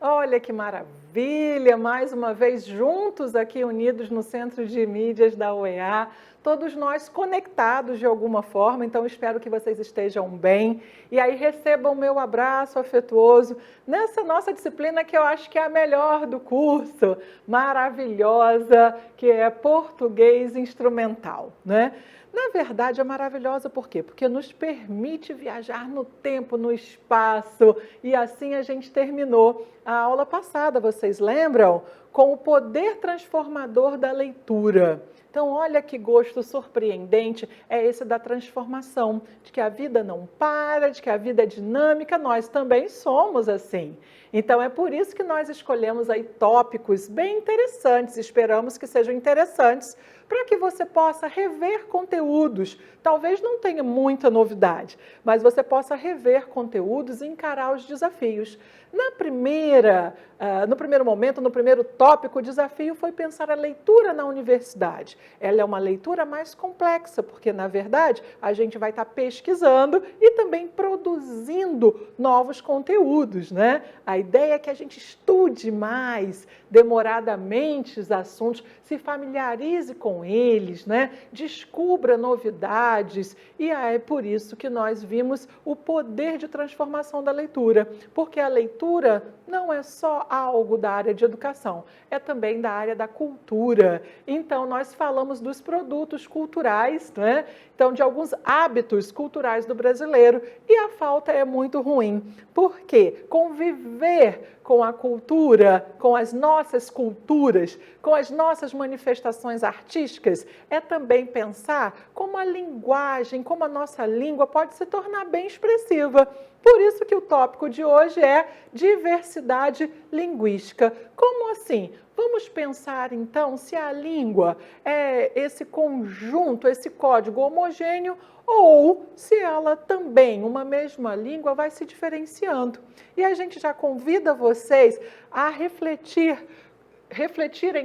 Olha que maravilha! Mais uma vez juntos aqui unidos no Centro de Mídias da UEA, todos nós conectados de alguma forma, então espero que vocês estejam bem. E aí recebam o meu abraço afetuoso nessa nossa disciplina que eu acho que é a melhor do curso, maravilhosa, que é Português Instrumental, né? Na verdade, é maravilhosa por quê? Porque nos permite viajar no tempo, no espaço, e assim a gente terminou a aula passada, vocês lembram? Com o poder transformador da leitura. Então, olha que gosto surpreendente é esse da transformação, de que a vida não para, de que a vida é dinâmica, nós também somos assim. Então, é por isso que nós escolhemos aí tópicos bem interessantes, esperamos que sejam interessantes, para que você possa rever conteúdos. Talvez não tenha muita novidade, mas você possa rever conteúdos e encarar os desafios. No primeiro momento, no primeiro tópico, o desafio foi pensar a leitura na universidade. Ela é uma leitura mais complexa, porque, na verdade, a gente vai estar pesquisando e também produzindo novos conteúdos, né? A ideia é que a gente estude mais demoradamente os assuntos, se familiarize com eles, né? Descubra novidades, e é por isso que nós vimos o poder de transformação da leitura, porque a leitura não é só algo da área de educação, é também da área da cultura. Então, nós falamos dos produtos culturais, né? Então, de alguns hábitos culturais do brasileiro, e a falta é muito ruim. Por quê? Conviver com a cultura, com as nossas culturas, com as nossas manifestações artísticas, é também pensar como a linguagem, como a nossa língua pode se tornar bem expressiva. Por isso que o tópico de hoje é diversidade linguística. Como assim? Vamos pensar então se a língua é esse conjunto, esse código homogêneo, ou se ela também, uma mesma língua, vai se diferenciando. E a gente já convida vocês a refletirem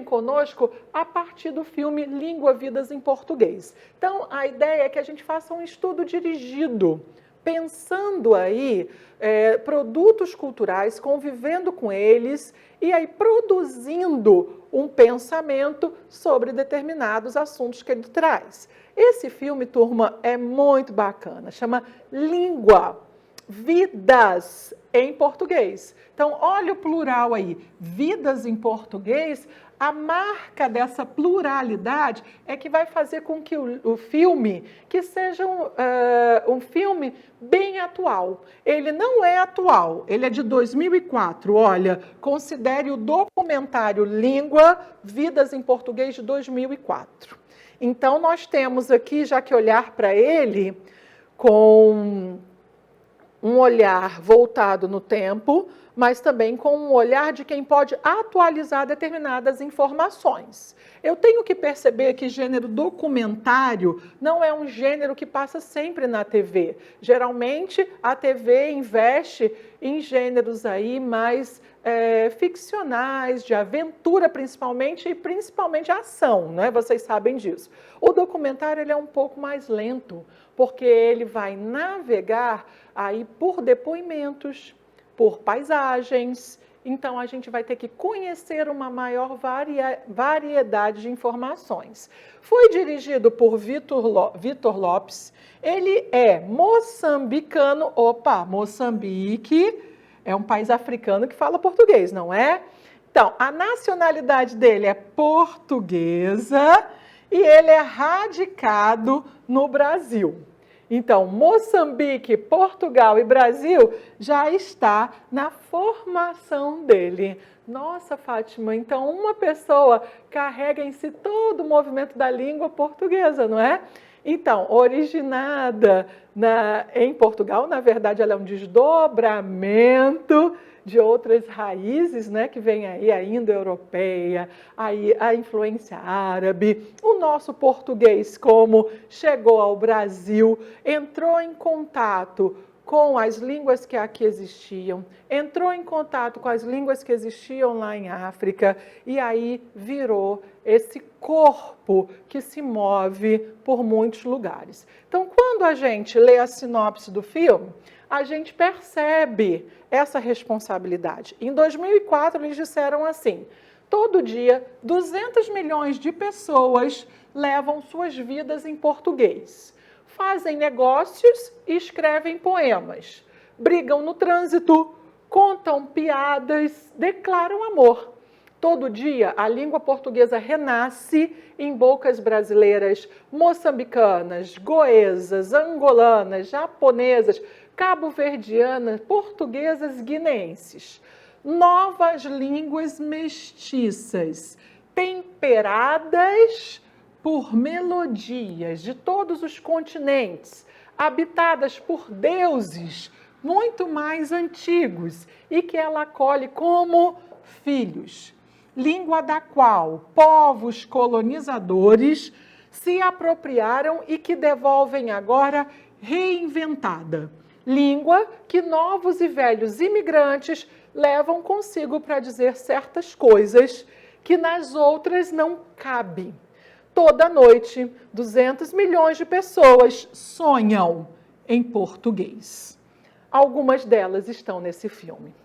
conosco a partir do filme Língua, Vidas em Português. Então, a ideia é que a gente faça um estudo dirigido, pensando aí produtos culturais, convivendo com eles e aí produzindo um pensamento sobre determinados assuntos que ele traz. Esse filme, turma, é muito bacana, chama Língua, Vidas em Português. Então, olha o plural aí, vidas em português. A marca dessa pluralidade é que vai fazer com que o filme que seja um filme bem atual. Ele não é atual, ele é de 2004. Olha, considere o documentário Língua, Vidas em Português de 2004. Então, nós temos aqui, já que olhar para ele com um olhar voltado no tempo, mas também com um olhar de quem pode atualizar determinadas informações. Eu tenho que perceber que gênero documentário não é um gênero que passa sempre na TV. Geralmente, a TV investe em gêneros aí mais ficcionais, de aventura principalmente, e principalmente ação, né? Vocês sabem disso. O documentário ele é um pouco mais lento, porque ele vai navegar aí por depoimentos, por paisagens. Então, a gente vai ter que conhecer uma maior variedade de informações. Foi dirigido por Vitor Lopes. Ele é moçambicano. Opa, Moçambique é um país africano que fala português, não é? Então, a nacionalidade dele é portuguesa e ele é radicado no Brasil. Então, Moçambique, Portugal e Brasil já está na formação dele. Nossa, Fátima, então uma pessoa carrega em si todo o movimento da língua portuguesa, não é? Então, originada em Portugal, na verdade ela é um desdobramento de outras raízes, né, que vem aí a indo-europeia, aí a influência árabe, o nosso português, como chegou ao Brasil, entrou em contato com as línguas que aqui existiam, entrou em contato com as línguas que existiam lá em África, e aí virou esse corpo que se move por muitos lugares. Então, quando a gente lê a sinopse do filme, a gente percebe essa responsabilidade. Em 2004, eles disseram assim: todo dia, 200 milhões de pessoas levam suas vidas em português. Fazem negócios e escrevem poemas. Brigam no trânsito, contam piadas, declaram amor. Todo dia, a língua portuguesa renasce em bocas brasileiras, moçambicanas, goesas, angolanas, japonesas, cabo-verdianas, portuguesas, guineenses. Novas línguas mestiças, temperadas por melodias de todos os continentes, habitadas por deuses muito mais antigos e que ela acolhe como filhos. Língua da qual povos colonizadores se apropriaram e que devolvem agora reinventada. Língua que novos e velhos imigrantes levam consigo para dizer certas coisas que nas outras não cabem. Toda noite, 200 milhões de pessoas sonham em português. Algumas delas estão nesse filme.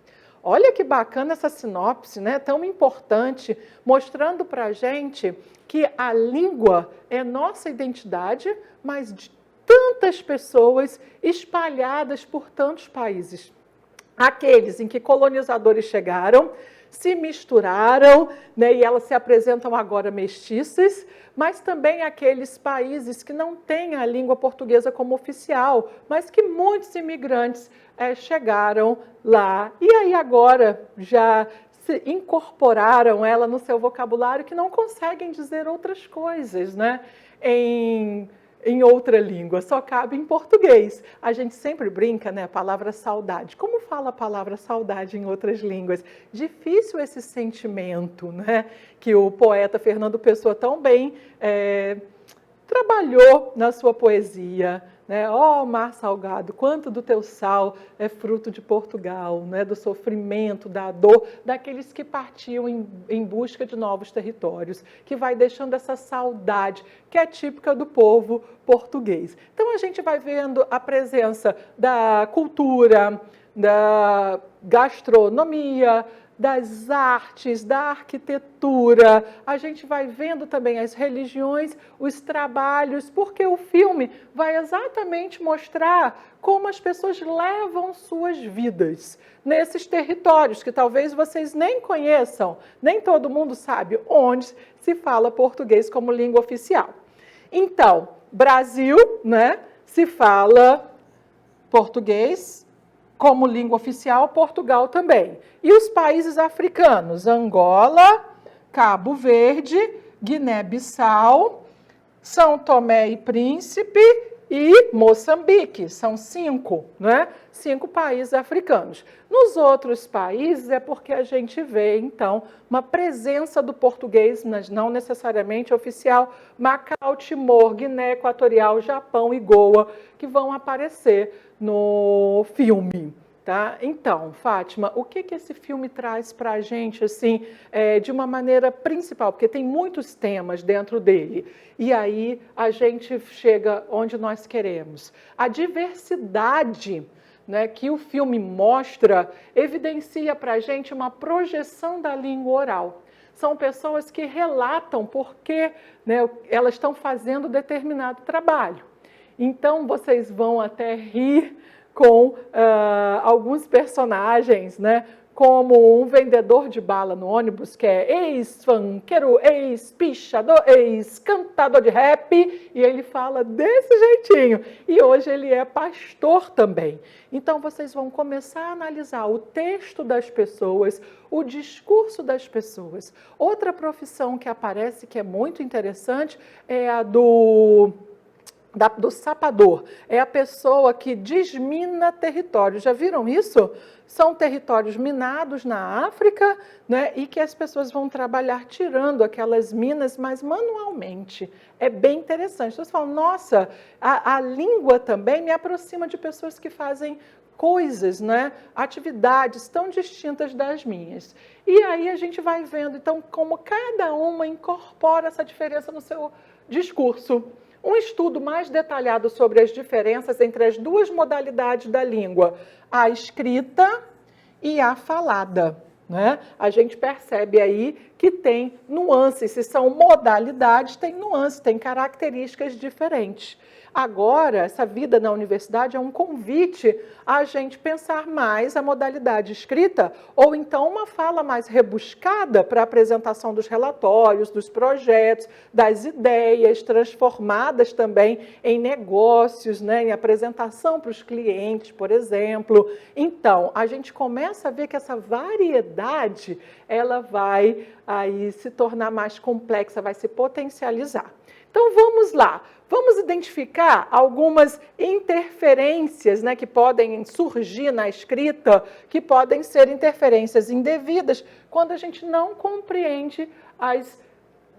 Olha que bacana essa sinopse, né? Tão importante, mostrando para a gente que a língua é nossa identidade, mas de tantas pessoas espalhadas por tantos países. Aqueles em que colonizadores chegaram, se misturaram, né, e elas se apresentam agora mestiças, mas também aqueles países que não têm a língua portuguesa como oficial, mas que muitos imigrantes chegaram lá e aí agora já se incorporaram ela no seu vocabulário, que não conseguem dizer outras coisas, né, em outra língua, só cabe em português. A gente sempre brinca, né, a palavra saudade. Como fala a palavra saudade em outras línguas? Difícil esse sentimento, né, que o poeta Fernando Pessoa tão bem trabalhou na sua poesia, né? Ó, mar salgado, quanto do teu sal é fruto de Portugal, né? Do sofrimento, da dor, daqueles que partiam em busca de novos territórios, que vai deixando essa saudade que é típica do povo português. Então a gente vai vendo a presença da cultura, da gastronomia, das artes, da arquitetura, a gente vai vendo também as religiões, os trabalhos, porque o filme vai exatamente mostrar como as pessoas levam suas vidas nesses territórios que talvez vocês nem conheçam, nem todo mundo sabe onde se fala português como língua oficial. Então, Brasil, né, se fala português como língua oficial, Portugal também. E os países africanos, Angola, Cabo Verde, Guiné-Bissau, São Tomé e Príncipe e Moçambique. São 5, né? 5 países africanos. Nos outros países é porque a gente vê, então, uma presença do português, mas não necessariamente oficial, Macau, Timor, Guiné Equatorial, Japão e Goa, que vão aparecer no filme. Tá? Então, Fátima, o que esse filme traz para a gente, assim, de uma maneira principal? Porque tem muitos temas dentro dele. E aí a gente chega onde nós queremos. A diversidade, né, que o filme mostra, evidencia para a gente uma projeção da língua oral. São pessoas que relatam porque, né, elas estão fazendo determinado trabalho. Então, vocês vão até rir com alguns personagens, né, como um vendedor de bala no ônibus, que é ex-funkeiro, ex-pichador, ex-cantador de rap, e ele fala desse jeitinho. E hoje ele é pastor também. Então, vocês vão começar a analisar o texto das pessoas, o discurso das pessoas. Outra profissão que aparece, que é muito interessante, é a do do sapador. É a pessoa que desmina território. Já viram isso? São territórios minados na África, né, e que as pessoas vão trabalhar tirando aquelas minas, mas manualmente. É bem interessante. Então, você fala, nossa, a língua também me aproxima de pessoas que fazem coisas, né, atividades tão distintas das minhas. E aí a gente vai vendo, então, como cada uma incorpora essa diferença no seu discurso. Um estudo mais detalhado sobre as diferenças entre as duas modalidades da língua, a escrita e a falada, né? A gente percebe aí que tem nuances, se são modalidades, tem nuances, tem características diferentes. Agora, essa vida na universidade é um convite a gente pensar mais a modalidade escrita ou então uma fala mais rebuscada para a apresentação dos relatórios, dos projetos, das ideias transformadas também em negócios, né, em apresentação para os clientes, por exemplo. Então, a gente começa a ver que essa variedade ela vai aí se tornar mais complexa, vai se potencializar. Então, vamos lá. Vamos identificar algumas interferências, né, que podem surgir na escrita, que podem ser interferências indevidas, quando a gente não compreende as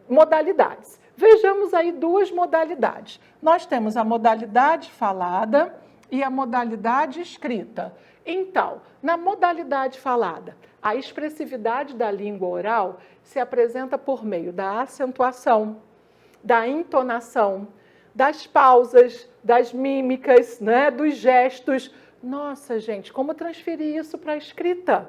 modalidades. Vejamos aí duas modalidades. Nós temos a modalidade falada e a modalidade escrita. Então, na modalidade falada, a expressividade da língua oral se apresenta por meio da acentuação, da entonação, das pausas, das mímicas, né, dos gestos. Nossa, gente, como transferir isso para a escrita?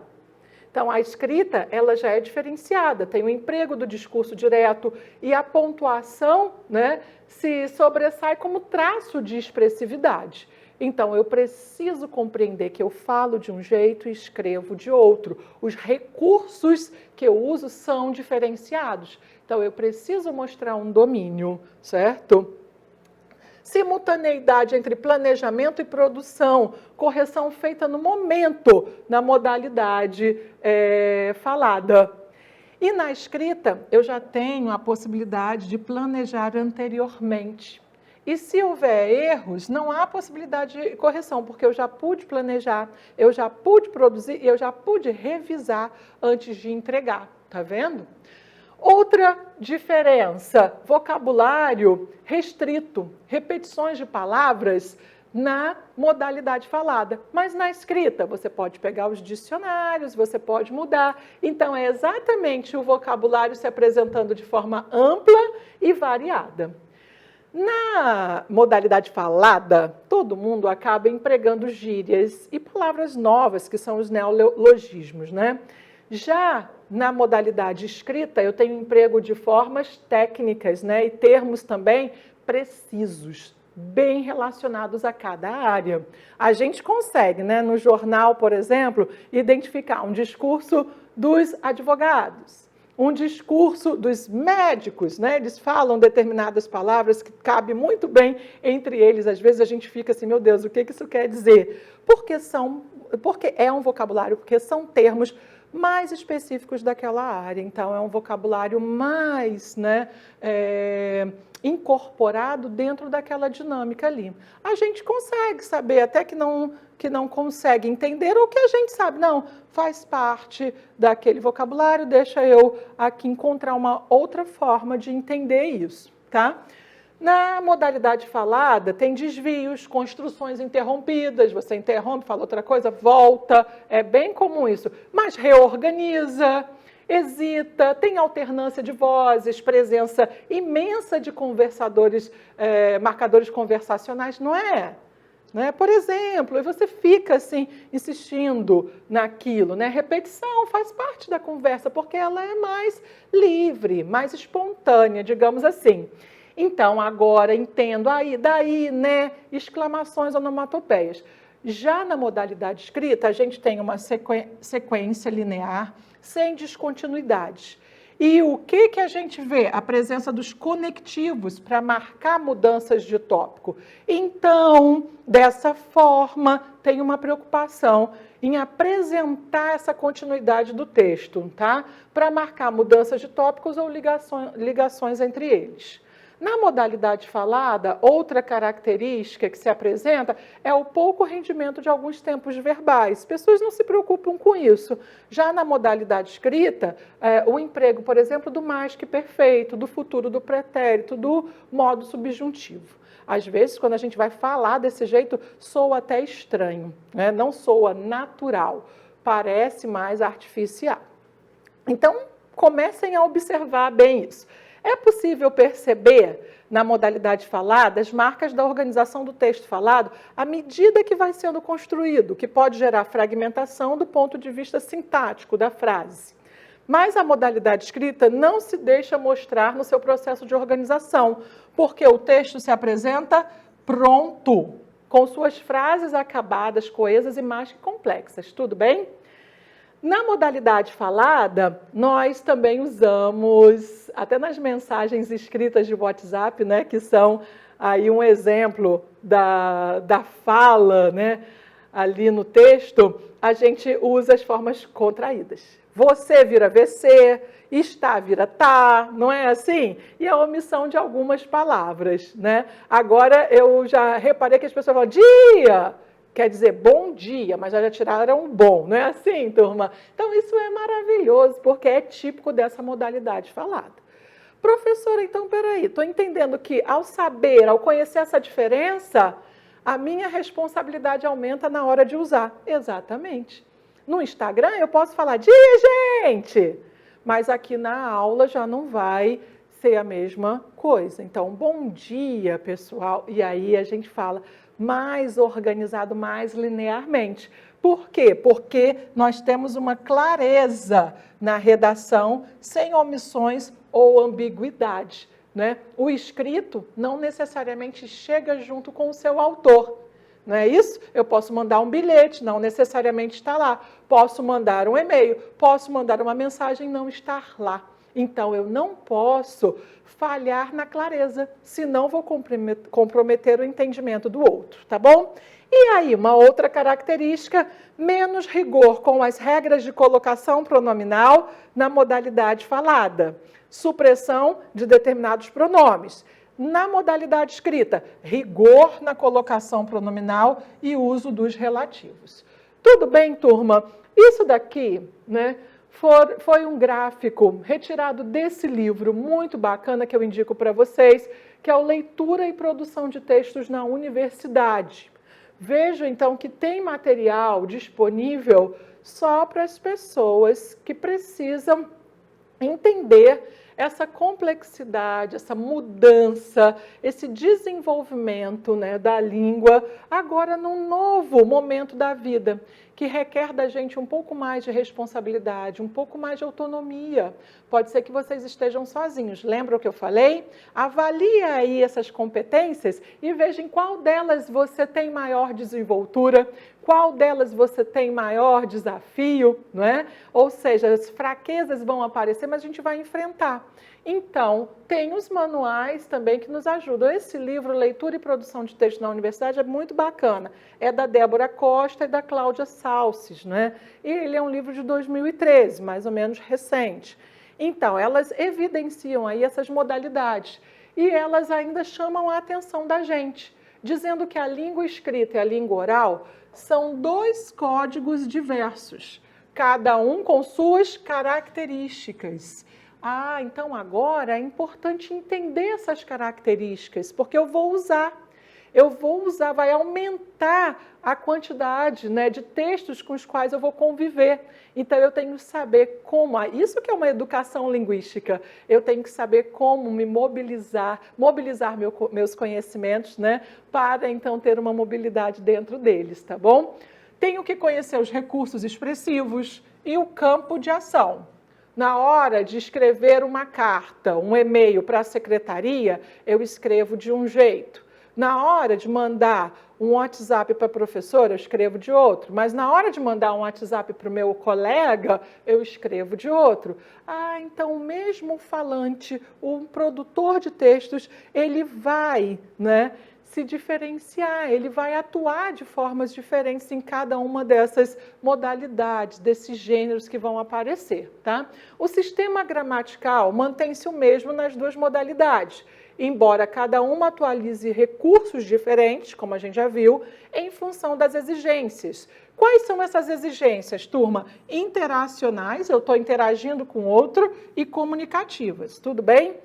Então, a escrita, ela já é diferenciada, tem o emprego do discurso direto e a pontuação, né, se sobressai como traço de expressividade. Então, eu preciso compreender que eu falo de um jeito e escrevo de outro. Os recursos que eu uso são diferenciados. Então, eu preciso mostrar um domínio, certo? Simultaneidade entre planejamento e produção, correção feita no momento, na modalidade falada. E na escrita, eu já tenho a possibilidade de planejar anteriormente. E se houver erros, não há possibilidade de correção, porque eu já pude planejar, eu já pude produzir e eu já pude revisar antes de entregar. Tá vendo? Outra diferença, vocabulário restrito, repetições de palavras na modalidade falada. Mas na escrita, você pode pegar os dicionários, você pode mudar. Então, é exatamente o vocabulário se apresentando de forma ampla e variada. Na modalidade falada, todo mundo acaba empregando gírias e palavras novas, que são os neologismos, né? Já na modalidade escrita, eu tenho emprego de formas técnicas, né, e termos também precisos, bem relacionados a cada área. A gente consegue, né, no jornal, por exemplo, identificar um discurso dos advogados, um discurso dos médicos, né? Eles falam determinadas palavras que cabem muito bem entre eles. Às vezes a gente fica assim, meu Deus, o que isso quer dizer? Porque é um vocabulário, porque são termos mais específicos daquela área. Então, é um vocabulário mais, né, incorporado dentro daquela dinâmica ali. A gente consegue saber, até que não consegue entender, ou que a gente sabe, não, faz parte daquele vocabulário, deixa eu aqui encontrar uma outra forma de entender isso, tá? Na modalidade falada, tem desvios, construções interrompidas, você interrompe, fala outra coisa, volta, é bem comum isso, mas reorganiza, hesita, tem alternância de vozes, presença imensa de conversadores, marcadores conversacionais, não é? Né? Por exemplo, e você fica assim, insistindo naquilo, né? Repetição faz parte da conversa, porque ela é mais livre, mais espontânea, digamos assim. Então, agora entendo, aí, daí, né, exclamações onomatopeias. Já na modalidade escrita, a gente tem uma sequência linear, sem descontinuidades. E o que a gente vê? A presença dos conectivos para marcar mudanças de tópico. Então, dessa forma, tem uma preocupação em apresentar essa continuidade do texto, tá? Para marcar mudanças de tópicos ou ligações entre eles. Na modalidade falada, outra característica que se apresenta é o pouco rendimento de alguns tempos verbais. Pessoas não se preocupam com isso. Já na modalidade escrita, o emprego, por exemplo, do mais que perfeito, do futuro do pretérito, do modo subjuntivo. Às vezes, quando a gente vai falar desse jeito, soa até estranho, né? Não soa natural, parece mais artificial. Então, comecem a observar bem isso. É possível perceber, na modalidade falada, as marcas da organização do texto falado à medida que vai sendo construído, que pode gerar fragmentação do ponto de vista sintático da frase. Mas a modalidade escrita não se deixa mostrar no seu processo de organização, porque o texto se apresenta pronto, com suas frases acabadas, coesas e mais que complexas. Tudo bem? Na modalidade falada, nós também usamos, até nas mensagens escritas de WhatsApp, né, que são aí um exemplo da fala, né, ali no texto, a gente usa as formas contraídas. Você vira VC, está vira tá, não é assim? E a omissão de algumas palavras, né? Agora, eu já reparei que as pessoas falam dia, quer dizer bom dia, mas já tiraram bom, não é assim, turma? Então, isso é maravilhoso, porque é típico dessa modalidade falada. Professora, então, peraí, estou entendendo que ao saber, ao conhecer essa diferença, a minha responsabilidade aumenta na hora de usar. Exatamente. No Instagram, eu posso falar, dia, gente! Mas aqui na aula já não vai ser a mesma coisa. Então, bom dia, pessoal. E aí a gente fala mais organizado, mais linearmente. Por quê? Porque nós temos uma clareza na redação, sem omissões ou ambiguidade, né? O escrito não necessariamente chega junto com o seu autor. Não é isso? Eu posso mandar um bilhete, não necessariamente está lá. Posso mandar um e-mail, posso mandar uma mensagem, não estar lá. Então, eu não posso falhar na clareza, senão vou comprometer o entendimento do outro, tá bom? E aí, uma outra característica, menos rigor com as regras de colocação pronominal na modalidade falada. Supressão de determinados pronomes. Na modalidade escrita, rigor na colocação pronominal e uso dos relativos. Tudo bem, turma? Isso daqui, né, foi um gráfico retirado desse livro muito bacana que eu indico para vocês, que é o Leitura e Produção de Textos na Universidade. Veja, então, que tem material disponível só para as pessoas que precisam entender essa complexidade, essa mudança, esse desenvolvimento, né, da língua, agora num novo momento da vida, que requer da gente um pouco mais de responsabilidade, um pouco mais de autonomia. Pode ser que vocês estejam sozinhos. Lembra o que eu falei? Avalie aí essas competências e veja em qual delas você tem maior desenvoltura, qual delas você tem maior desafio, não é? Ou seja, as fraquezas vão aparecer, mas a gente vai enfrentar. Então, tem os manuais também que nos ajudam. Esse livro, Leitura e Produção de Texto na Universidade, é muito bacana. É da Débora Costa e da Cláudia Salces, né? E ele é um livro de 2013, mais ou menos recente. Então, elas evidenciam aí essas modalidades e elas ainda chamam a atenção da gente, dizendo que a língua escrita e a língua oral são dois códigos diversos, cada um com suas características. Ah, então agora é importante entender essas características, porque eu vou usar, vai aumentar a quantidade, né, de textos com os quais eu vou conviver. Então, eu tenho que saber como, isso que é uma educação linguística, eu tenho que saber como me mobilizar meus conhecimentos, né, para então ter uma mobilidade dentro deles, tá bom? Tenho que conhecer os recursos expressivos e o campo de ação. Na hora de escrever uma carta, um e-mail para a secretaria, eu escrevo de um jeito. Na hora de mandar um WhatsApp para a professora, eu escrevo de outro. Mas na hora de mandar um WhatsApp para o meu colega, eu escrevo de outro. Ah, então o mesmo falante, o produtor de textos, ele vai, né, se diferenciar, ele vai atuar de formas diferentes em cada uma dessas modalidades, desses gêneros que vão aparecer, tá? O sistema gramatical mantém-se o mesmo nas duas modalidades. embora cada uma atualize recursos diferentes, como a gente já viu, em função das exigências. Quais são essas exigências, turma? Interacionais, eu estou interagindo com o outro, e comunicativas, tudo bem?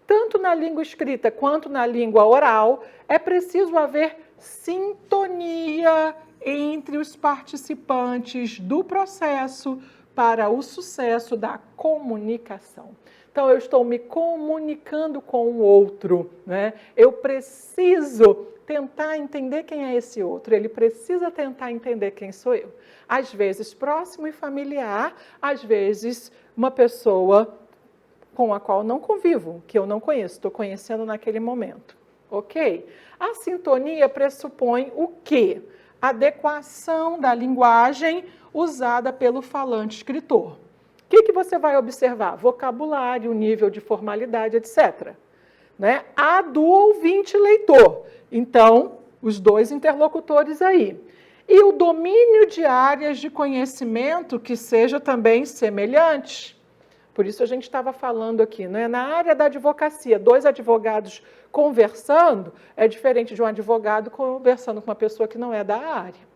Tanto na língua escrita quanto na língua oral, é preciso haver sintonia entre os participantes do processo para o sucesso da comunicação. Então, eu estou me comunicando com o outro, né? Eu preciso tentar entender quem é esse outro, ele precisa tentar entender quem sou eu. Às vezes próximo e familiar, às vezes uma pessoa com a qual não convivo, que eu não conheço, estou conhecendo naquele momento, ok? A sintonia pressupõe o quê? Adequação da linguagem usada pelo falante escritor. O que você vai observar? Vocabulário, nível de formalidade, etc. Né? A do ouvinte leitor. Então, os dois interlocutores aí. E o domínio de áreas de conhecimento que seja também semelhante. Por isso a gente estava falando aqui, né? Na área da advocacia, dois advogados conversando é diferente de um advogado conversando com uma pessoa que não é da área.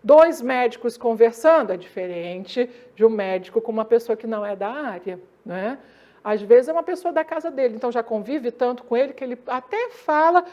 Dois médicos conversando é diferente de um médico com uma pessoa que não é da área, né? Às vezes é uma pessoa da casa dele, então já convive tanto com ele que ele até fala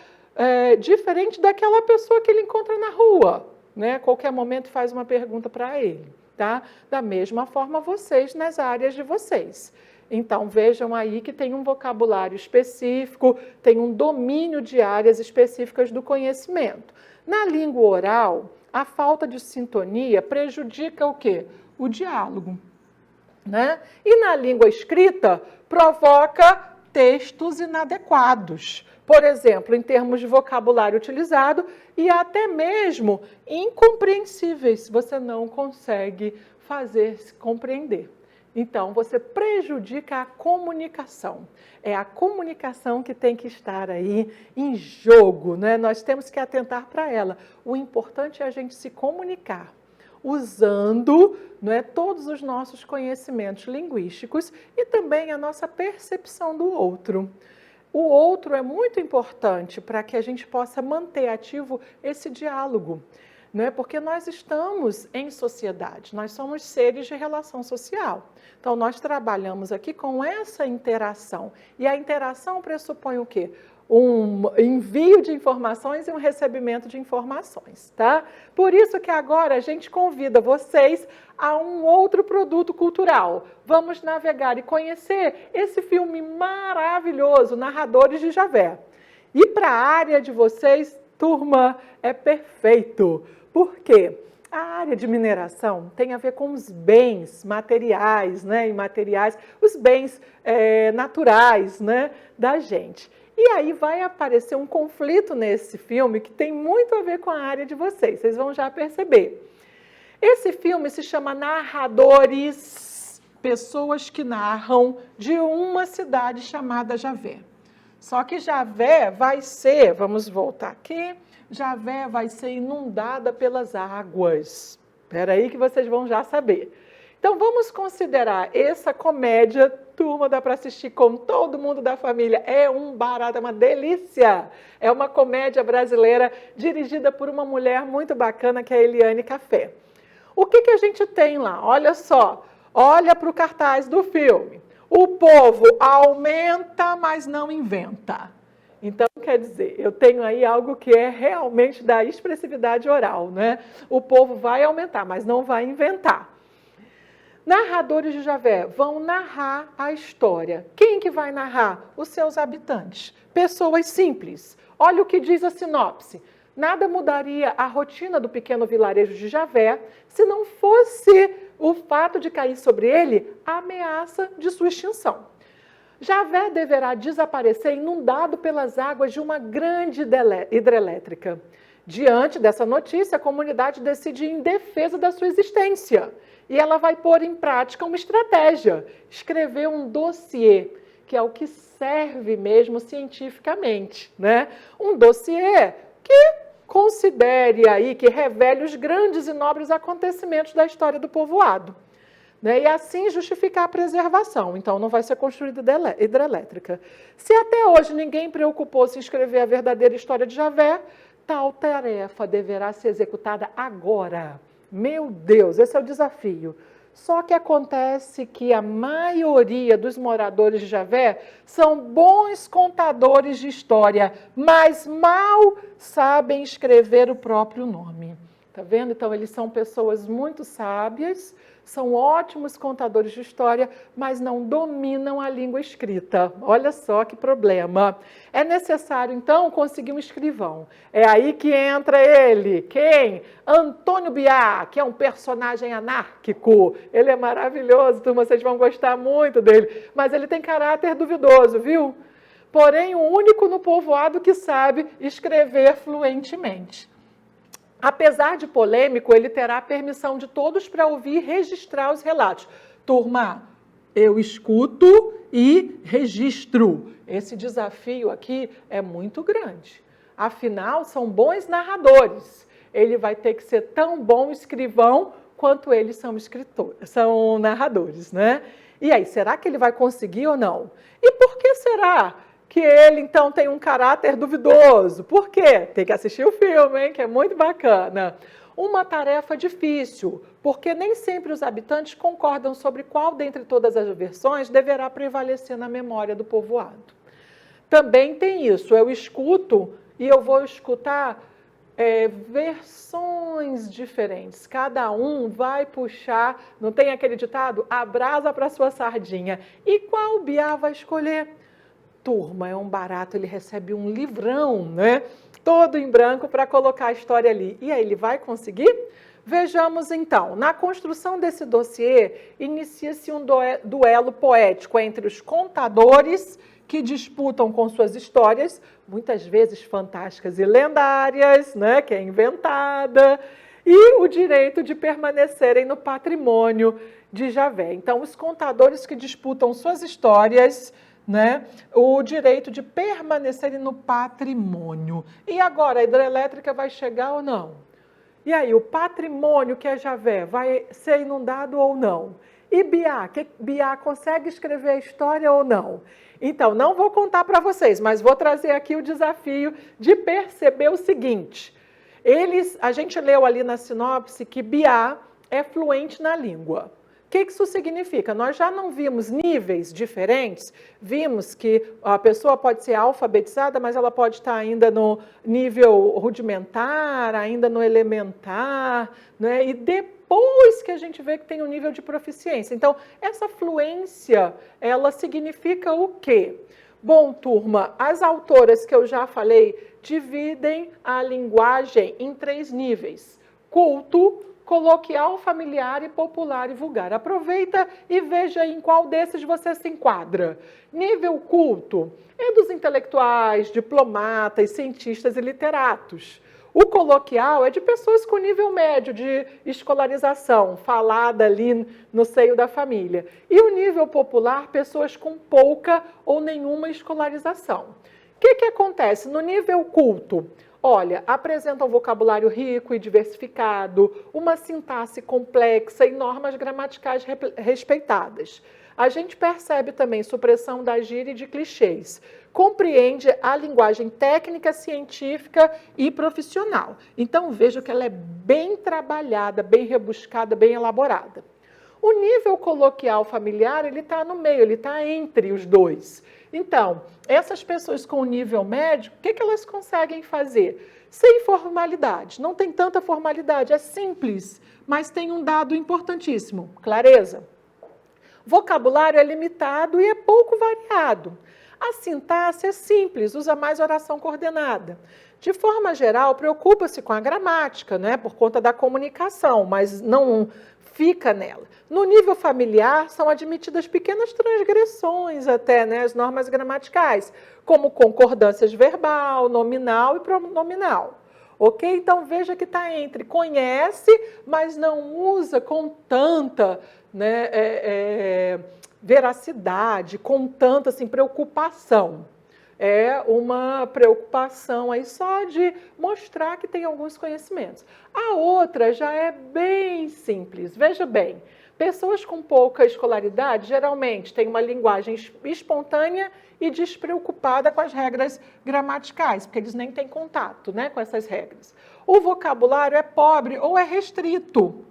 diferente daquela pessoa que ele encontra na rua, né? Qualquer momento faz uma pergunta para ele, tá? Da mesma forma vocês nas áreas de vocês. Então vejam aí que tem um vocabulário específico, tem um domínio de áreas específicas do conhecimento. Na língua oral, a falta de sintonia prejudica o quê? O diálogo, né? E na língua escrita, provoca textos inadequados. Por exemplo, em termos de vocabulário utilizado e até mesmo incompreensíveis. Você não consegue fazer-se compreender. Então, você prejudica a comunicação. É a comunicação que tem que estar aí em jogo, né? Nós temos que atentar para ela. O importante é a gente se comunicar, usando, né, todos os nossos conhecimentos linguísticos e também a nossa percepção do outro. O outro é muito importante para que a gente possa manter ativo esse diálogo, né? Porque nós estamos em sociedade, nós somos seres de relação social. Então, nós trabalhamos aqui com essa interação. E a interação pressupõe o quê? Um envio de informações e um recebimento de informações, tá? Por isso que agora a gente convida vocês a um outro produto cultural. Vamos navegar e conhecer esse filme maravilhoso, Narradores de Javé. E para a área de vocês, turma, é perfeito. Por quê? A área de mineração tem a ver com os bens materiais, né, imateriais, os bens naturais, né, da gente. E aí vai aparecer um conflito nesse filme que tem muito a ver com a área de vocês vão já perceber. Esse filme se chama Narradores, pessoas que narram de uma cidade chamada Javé. Só que Javé vai ser, vamos voltar aqui, Javé vai ser inundada pelas águas. Espera aí que vocês vão já saber. Então, vamos considerar essa comédia, turma, dá para assistir com todo mundo da família. É um barato, é uma delícia. É uma comédia brasileira dirigida por uma mulher muito bacana, que é a Eliane Café. O que a gente tem lá? Olha só, olha para o cartaz do filme. O povo aumenta, mas não inventa. Então, quer dizer, eu tenho aí algo que é realmente da expressividade oral, né? O povo vai aumentar, mas não vai inventar. Narradores de Javé vão narrar a história. Quem que vai narrar? Os seus habitantes. Pessoas simples. Olha o que diz a sinopse. Nada mudaria a rotina do pequeno vilarejo de Javé se não fosse o fato de cair sobre ele a ameaça de sua extinção. Javé deverá desaparecer inundado pelas águas de uma grande hidrelétrica. Diante dessa notícia, a comunidade decide em defesa da sua existência. E ela vai pôr em prática uma estratégia, escrever um dossiê, que é o que serve mesmo cientificamente, né? Um dossiê que considere aí, que revele os grandes e nobres acontecimentos da história do povoado. né, e assim justificar a preservação. Então, não vai ser construída hidrelétrica. Se até hoje ninguém preocupou-se em escrever a verdadeira história de Javé, tal tarefa deverá ser executada agora. Meu Deus, esse é o desafio. Só que acontece que a maioria dos moradores de Javé são bons contadores de história, mas mal sabem escrever o próprio nome. Tá vendo? Então, eles são pessoas muito sábias, são ótimos contadores de história, mas não dominam a língua escrita. Olha só que problema. É necessário, então, conseguir um escrivão. É aí que entra ele. Quem? Antônio Biá, que é um personagem anárquico. Ele é maravilhoso, turma, vocês vão gostar muito dele. Mas ele tem caráter duvidoso, viu? Porém, o único no povoado que sabe escrever fluentemente. Apesar de polêmico, ele terá a permissão de todos para ouvir e registrar os relatos. Turma, eu escuto e registro. Esse desafio aqui é muito grande. Afinal, são bons narradores. Ele vai ter que ser tão bom escrivão quanto eles são narradores, né? E aí, será que ele vai conseguir ou não? E por que será que ele, então, tem um caráter duvidoso? Por quê? Tem que assistir o filme, hein? Que é muito bacana. Uma tarefa difícil, porque nem sempre os habitantes concordam sobre qual dentre todas as versões deverá prevalecer na memória do povoado. Também tem isso, eu escuto e eu vou escutar versões diferentes. Cada um vai puxar, não tem aquele ditado? A brasa para sua sardinha. E qual Biá vai escolher? Turma, é um barato, ele recebe um livrão, né? Todo em branco para colocar a história ali. E aí, ele vai conseguir? Vejamos então, na construção desse dossiê, inicia-se um duelo poético entre os contadores que disputam com suas histórias, muitas vezes fantásticas e lendárias, né? Que é inventada, e o direito de permanecerem no patrimônio de Javé. Então, os contadores que disputam suas histórias, né, o direito de permanecerem no patrimônio. E agora, a hidrelétrica vai chegar ou não? E aí, o patrimônio que é Javé vai ser inundado ou não? E Biá? Biá consegue escrever a história ou não? Então, não vou contar para vocês, mas vou trazer aqui o desafio de perceber o seguinte. A gente leu ali na sinopse que Biá é fluente na língua. O que isso significa? Nós já não vimos níveis diferentes, vimos que a pessoa pode ser alfabetizada, mas ela pode estar ainda no nível rudimentar, ainda no elementar, né? E depois que a gente vê que tem um nível de proficiência. Então, essa fluência, ela significa o quê? Bom, turma, as autoras que eu já falei dividem a linguagem em 3 níveis: culto, coloquial, familiar e popular e vulgar. Aproveita e veja em qual desses você se enquadra. Nível culto é dos intelectuais, diplomatas, cientistas e literatos. O coloquial é de pessoas com nível médio de escolarização, falada ali no seio da família. E o nível popular, pessoas com pouca ou nenhuma escolarização. O que acontece? No nível culto, olha, apresenta um vocabulário rico e diversificado, uma sintaxe complexa e normas gramaticais respeitadas. A gente percebe também supressão da gíria e de clichês. Compreende a linguagem técnica, científica e profissional. Então, veja que ela é bem trabalhada, bem rebuscada, bem elaborada. O nível coloquial familiar, ele está no meio, ele está entre os dois. Então, essas pessoas com nível médio, o que elas conseguem fazer? Sem formalidade, não tem tanta formalidade, é simples, mas tem um dado importantíssimo: clareza. Vocabulário é limitado e é pouco variado. A sintaxe é simples, usa mais oração coordenada. De forma geral, preocupa-se com a gramática, né, por conta da comunicação, mas não fica nela. No nível familiar, são admitidas pequenas transgressões até, né, as normas gramaticais, como concordâncias verbal, nominal e pronominal. Ok? Então, veja que está entre conhece, mas não usa com tanta, né, veracidade, com tanta assim, preocupação. É uma preocupação aí só de mostrar que tem alguns conhecimentos. A outra já é bem simples. Veja bem, pessoas com pouca escolaridade geralmente têm uma linguagem espontânea e despreocupada com as regras gramaticais, porque eles nem têm contato, né, com essas regras. O vocabulário é pobre ou é restrito.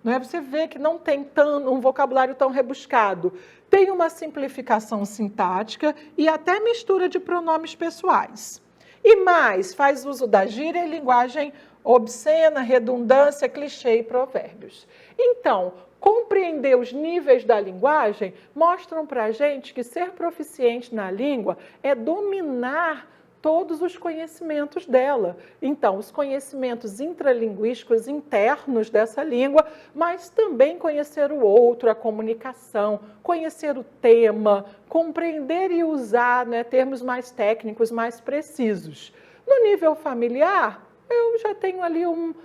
Não é? Você vê que não tem um vocabulário tão rebuscado. Tem uma simplificação sintática e até mistura de pronomes pessoais. E mais, faz uso da gíria e linguagem obscena, redundância, clichê e provérbios. Então, compreender os níveis da linguagem mostram para a gente que ser proficiente na língua é dominar todos os conhecimentos dela. Então, os conhecimentos intralinguísticos internos dessa língua, mas também conhecer o outro, a comunicação, conhecer o tema, compreender e usar, né, termos mais técnicos, mais precisos. No nível familiar, eu já tenho ali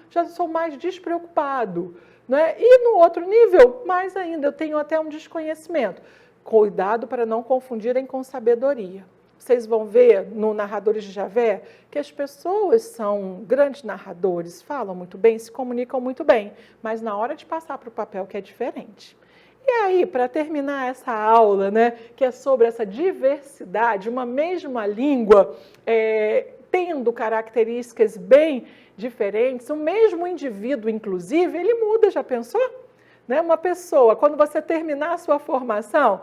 já sou mais despreocupado, né? E no outro nível, mais ainda, eu tenho até um desconhecimento. Cuidado para não confundirem com sabedoria. Vocês vão ver no Narradores de Javé que as pessoas são grandes narradores, falam muito bem, se comunicam muito bem, mas na hora de passar para o papel que é diferente. E aí, para terminar essa aula, né, que é sobre essa diversidade, uma mesma língua tendo características bem diferentes, o mesmo indivíduo, inclusive, ele muda, já pensou? Né? Uma pessoa, quando você terminar a sua formação,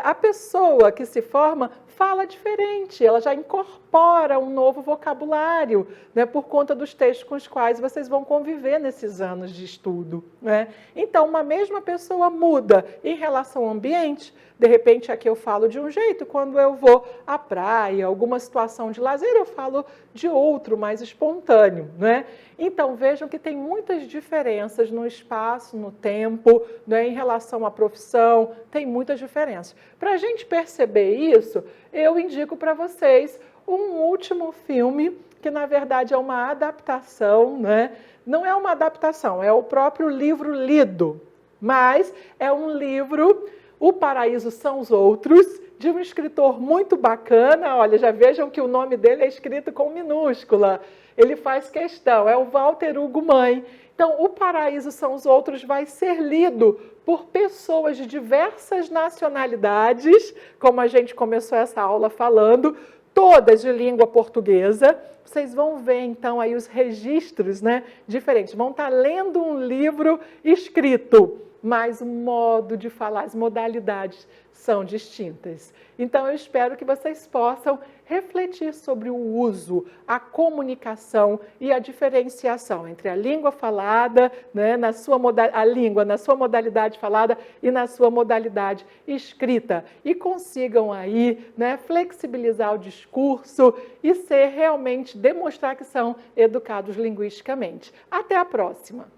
a pessoa que se forma fala diferente, ela já incorpora um novo vocabulário, né, por conta dos textos com os quais vocês vão conviver nesses anos de estudo. Né? Então, uma mesma pessoa muda em relação ao ambiente. De repente, aqui eu falo de um jeito, quando eu vou à praia, alguma situação de lazer, eu falo de outro, mais espontâneo. Né? Então, vejam que tem muitas diferenças no espaço, no tempo, né, em relação à profissão, tem muitas diferenças. Para a gente perceber isso, eu indico para vocês um último filme, que na verdade é uma adaptação, né? Não é uma adaptação, é o próprio livro lido, mas é um livro, O Paraíso São os Outros, de um escritor muito bacana. Olha, já vejam que o nome dele é escrito com minúscula. Ele faz questão, é o Walter Hugo Mãe. Então, O Paraíso São os Outros vai ser lido por pessoas de diversas nacionalidades, como a gente começou essa aula falando, todas de língua portuguesa. Vocês vão ver, então, aí os registros, né, diferentes. Vão estar lendo um livro escrito, mas o modo de falar, as modalidades são distintas. Então, eu espero que vocês possam refletir sobre o uso, a comunicação e a diferenciação entre a língua falada, né, a língua na sua modalidade falada e na sua modalidade escrita. E consigam aí, né, flexibilizar o discurso e demonstrar que são educados linguisticamente. Até a próxima!